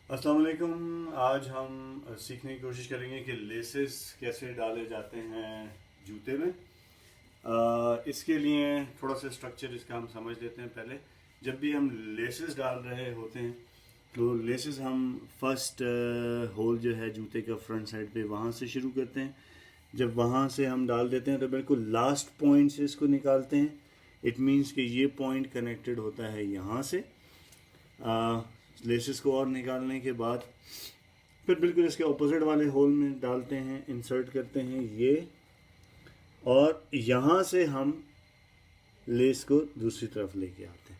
अस्सलाम वालेकुम। आज हम सीखने की कोशिश करेंगे कि लेसेस कैसे डाले जाते हैं जूते में। इसके लिए थोड़ा सा स्ट्रक्चर इसका हम समझ लेते हैं। पहले जब भी हम लेसेस डाल रहे होते हैं तो लेसेस हम फर्स्ट होल जो है जूते का फ्रंट साइड पे वहाँ से शुरू करते हैं। जब वहाँ से हम डाल देते हैं तो बिल्कुल लास्ट पॉइंट से इसको निकालते हैं। इट मीन्स कि ये पॉइंट कनेक्टेड होता है यहाँ से। लेसेस को और निकालने के बाद फिर बिल्कुल इसके ऑपोजिट वाले होल में डालते हैं, इंसर्ट करते हैं ये, और यहाँ से हम लेस को दूसरी तरफ लेके आते हैं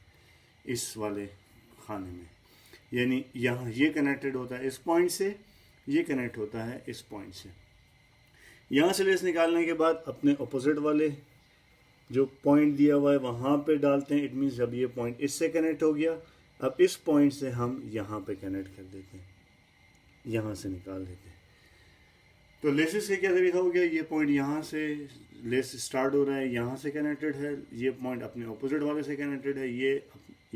इस वाले खाने में। यानी यहाँ ये कनेक्टेड होता है इस पॉइंट से, ये कनेक्ट होता है इस पॉइंट से। यहाँ से लेस निकालने के बाद अपने ऑपोजिट वाले जो पॉइंट दिया हुआ है वहाँ पे डालते हैं। इट मीन्स जब ये पॉइंट इससे कनेक्ट हो गया, अब इस पॉइंट से हम यहाँ पे कनेक्ट कर देते हैं, यहाँ से निकाल देते हैं। तो लेसेस का क्या तरीका हो गया, ये पॉइंट यहाँ से लेस स्टार्ट हो रहा है, यहाँ से कनेक्टेड है, ये पॉइंट अपने ऑपोजिट वाले से कनेक्टेड है, ये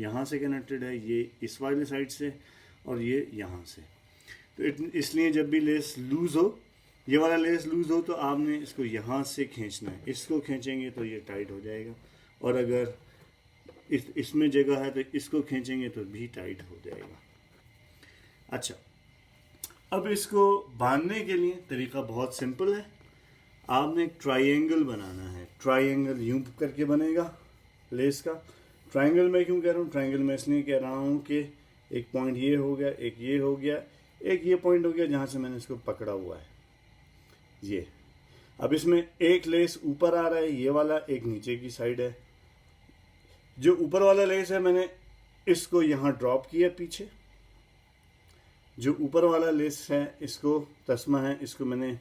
यहाँ से कनेक्टेड है, ये इस वाले साइड से, और ये यहाँ से। तो इसलिए जब भी लेस लूज़ हो, ये वाला लेस लूज़ हो, तो आपने इसको यहाँ से खींचना है। इसको खींचेंगे तो ये टाइट हो जाएगा, और अगर इसमें जगह है तो इसको खींचेंगे तो भी टाइट हो जाएगा। अच्छा, अब इसको बांधने के लिए तरीका बहुत सिंपल है। आपने एक ट्रायंगल बनाना है। ट्रायंगल यूं करके बनेगा लेस का। ट्रायंगल मैं क्यों कह रहा हूँ, ट्रायंगल मैं इसलिए कह रहा हूँ कि एक पॉइंट ये हो गया, एक ये हो गया, एक ये पॉइंट हो गया जहाँ से मैंने इसको पकड़ा हुआ है ये। अब इसमें एक लेस ऊपर आ रहा है, ये वाला, एक नीचे की साइड है। जो ऊपर वाला लेस है मैंने इसको यहाँ ड्रॉप किया पीछे। जो ऊपर वाला लेस है, इसको तस्मा है, इसको मैंने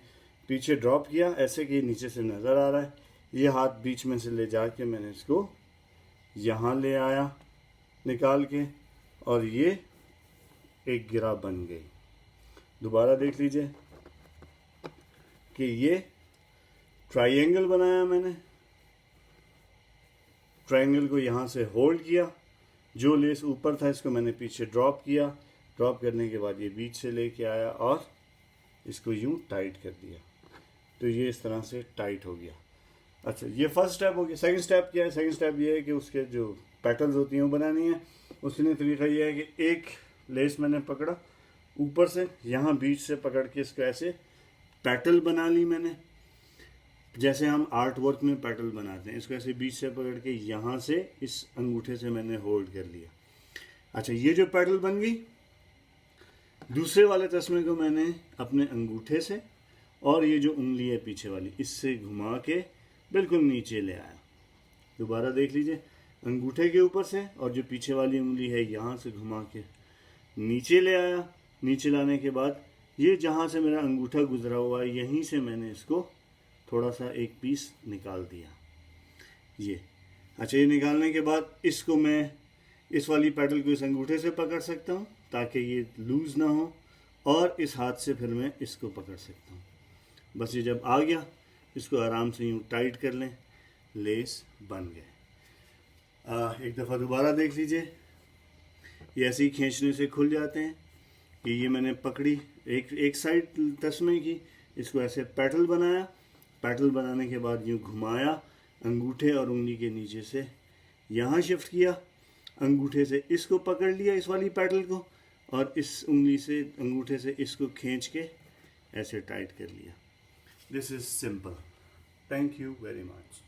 पीछे ड्रॉप किया ऐसे कि नीचे से नज़र आ रहा है। ये हाथ बीच में से ले जाके मैंने इसको यहाँ ले आया निकाल के, और ये एक गिरा बन गई। दोबारा देख लीजिए कि ये ट्रायंगल बनाया मैंने। ट्रायंगल को यहाँ से होल्ड किया, जो लेस ऊपर था इसको मैंने पीछे ड्रॉप किया। ड्रॉप करने के बाद ये बीच से लेके आया और इसको यूं टाइट कर दिया, तो ये इस तरह से टाइट हो गया। अच्छा, ये फर्स्ट स्टेप हो गया। सेकंड स्टेप क्या है? सेकंड स्टेप ये है कि उसके जो पैटल्स होती हैं वो बनानी है। उसके लिए तरीका ये है कि एक लेस मैंने पकड़ा ऊपर से, यहाँ बीच से पकड़ के इसको ऐसे पैटल बना ली मैंने, जैसे हम आर्ट वर्क में पैटल बनाते हैं। इसको ऐसे बीच से पकड़ के यहाँ से इस अंगूठे से मैंने होल्ड कर लिया। अच्छा, ये जो पैटल बन गई, दूसरे वाले तस्मे को मैंने अपने अंगूठे से और ये जो उंगली है पीछे वाली, इससे घुमा के बिल्कुल नीचे ले आया। दोबारा देख लीजिए, अंगूठे के ऊपर से, और जो पीछे वाली उंगली है यहाँ से घुमा के नीचे ले आया। नीचे लाने के बाद ये जहाँ से मेरा अंगूठा गुजरा हुआ है, यहीं से मैंने इसको थोड़ा सा एक पीस निकाल दिया ये। अच्छा, ये निकालने के बाद इसको मैं इस वाली पैडल को इस अंगूठे से पकड़ सकता हूँ ताकि ये लूज़ ना हो, और इस हाथ से फिर मैं इसको पकड़ सकता हूँ। बस ये जब आ गया, इसको आराम से यूँ टाइट कर लें, लेस बन गए। एक दफ़ा दोबारा देख लीजिए, ये ऐसे ही खींचने से खुल जाते हैं कि ये मैंने पकड़ी एक साइड तस्मे की, इसको ऐसे पैटल बनाया। पैटल बनाने के बाद यूँ घुमाया, अंगूठे और उंगली के नीचे से यहाँ शिफ्ट किया, अंगूठे से इसको पकड़ लिया इस वाली पैटल को, और इस उंगली से अंगूठे से इसको खींच के ऐसे टाइट कर लिया। This is simple. Thank you very much.